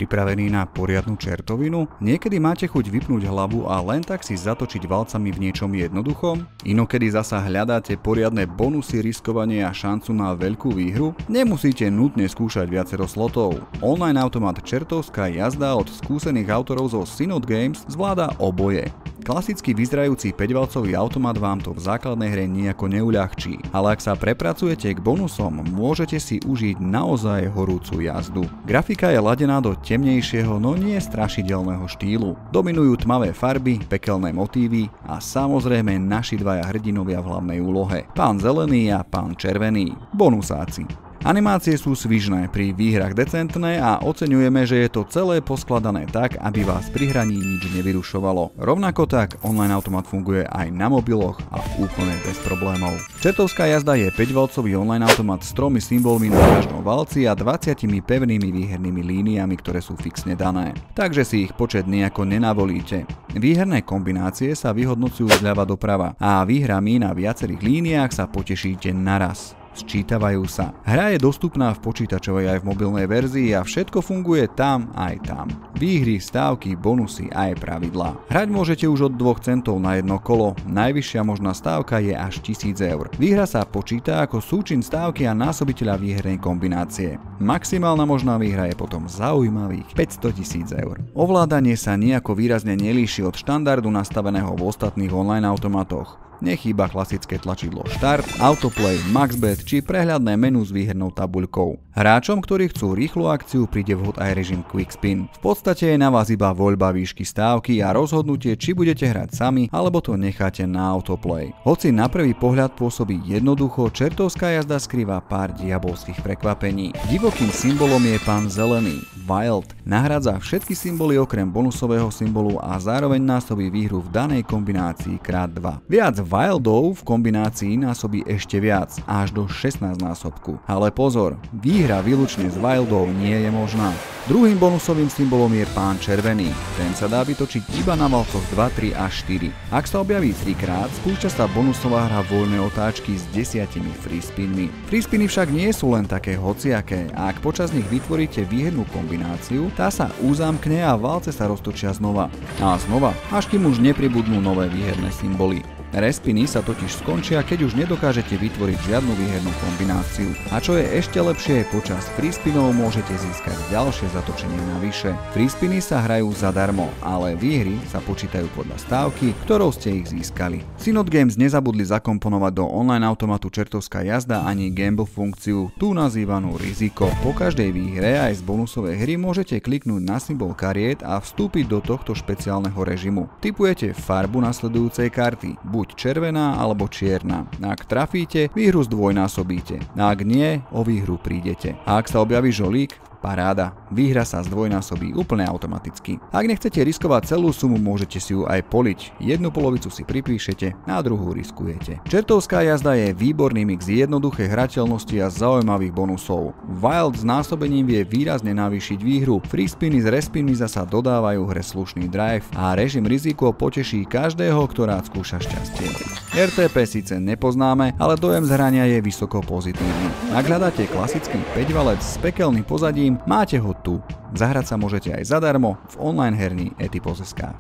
Pripravený na poriadnu čertovinu? Niekedy máte chuť vypnúť hlavu a len tak si zatočiť valcami v niečom jednoduchom? Inokedy zasa hľadáte poriadne bonusy, riskovanie a šancu na veľkú výhru? Nemusíte nutne skúšať viacero slotov. Online automat Čertovská jazda od skúsených autorov zo Synod Games zvláda oboje. Klasicky vyzerajúci 5-valcový automat vám to v základnej hre nejako neuľahčí, ale ak sa prepracujete k bonusom, môžete si užiť naozaj horúcu jazdu. Grafika je ladená do temnejšieho, no nie strašidelného štýlu. Dominujú tmavé farby, pekelné motívy a samozrejme naši dvaja hrdinovia v hlavnej úlohe, pán zelený a pán červený, bonusáci. Animácie sú svižné, pri výhrach decentné a oceňujeme, že je to celé poskladané tak, aby vás pri hraní nič nevyrušovalo. Rovnako tak online automat funguje aj na mobiloch a úplne bez problémov. Čertovská jazda je 5-valcový online automat s 3 symbolmi na každom valci a 20 pevnými výhernými líniami, ktoré sú fixne dané. Takže si ich počet nejako nenavolíte. Výherné kombinácie sa vyhodnocujú zľava doprava a výhrami na viacerých líniách sa potešíte naraz. Sčítavajú sa. Hra je dostupná v počítačovej aj v mobilnej verzii a všetko funguje tam aj tam. Výhry, stávky, bonusy aj pravidlá. Hrať môžete už od 2 centov na jedno kolo, najvyššia možná stávka je až 1000 eur. Výhra sa počíta ako súčin stávky a násobiteľa výhernej kombinácie. Maximálna možná výhra je potom zaujímavých 500 000 eur. Ovládanie sa nejako výrazne nelíši od štandardu nastaveného v ostatných online automatoch. Nechýba klasické tlačidlo Štart, Autoplay, Maxbet či prehľadné menu s výhernou tabuľkou. Hráčom, ktorí chcú rýchlu akciu, príde vhod aj režim Quick Spin. V podstate je na vás iba voľba výšky stávky a rozhodnutie, či budete hrať sami, alebo to necháte na Autoplay. Hoci na prvý pohľad pôsobí jednoducho, Čertovská jazda skrýva pár diabolských prekvapení. Divokým symbolom je pán zelený, Wild. Nahrádza všetky symboly okrem bonusového symbolu a zároveň násobí výhru v danej kombinácii krát 2. Viac Wildov v kombinácii násobí ešte viac, až do 16 násobku. Ale pozor, výhra výlučne z Wildov nie je možná. Druhým bonusovým symbolom je pán červený. Ten sa dá vytočiť iba na valcoch 2, 3 a 4. Ak sa objaví 3-krát, spúšťa sa bonusová hra voľnej otáčky s 10 free spinmi. Free spiny však nie sú len také hociaké a ak počas nich vytvoríte výhernú kombináciu, tá sa uzamkne a valce sa roztočia znova. A znova, až kým už nepribudnú nové výherné symboly. Respiny sa totiž skončia, keď už nedokážete vytvoriť žiadnu výhernú kombináciu. A čo je ešte lepšie, počas free spinov môžete získať ďalšie zatočenie navyše. Free spiny sa hrajú zadarmo, ale výhry sa počítajú podľa stávky, ktorou ste ich získali. Synod Games nezabudli zakomponovať do online automatu Čertovská jazda ani gamble funkciu, tú nazývanú riziko. Po každej výhre aj z bonusovej hry môžete kliknúť na symbol kariet a vstúpiť do tohto špeciálneho režimu. Tipujete farbu nasledujúcej karty, buď červená alebo čierna. Ak trafíte, výhru zdvojnásobíte. Ak nie, o výhru prídete. A ak sa objaví žolík, paráda, výhra sa zdvojnásobí úplne automaticky. Ak nechcete riskovať celú sumu, môžete si ju aj poliť. Jednu polovicu si pripíšete a druhú riskujete. Čertovská jazda je výborný mix jednoduchej hrateľnosti a zaujímavých bonusov. Wild s násobením vie výrazne navýšiť výhru, free spiny s respinmi zasa dodávajú hre slušný drive a režim riziko poteší každého, kto rád skúša šťastie. RTP síce nepoznáme, ale dojem z hrania je vysoko pozitívny. Ak hľadáte klasický 5-valec s pekelným pozadím, máte ho tu. Zahrať sa môžete aj zadarmo v online herni Etipos.sk.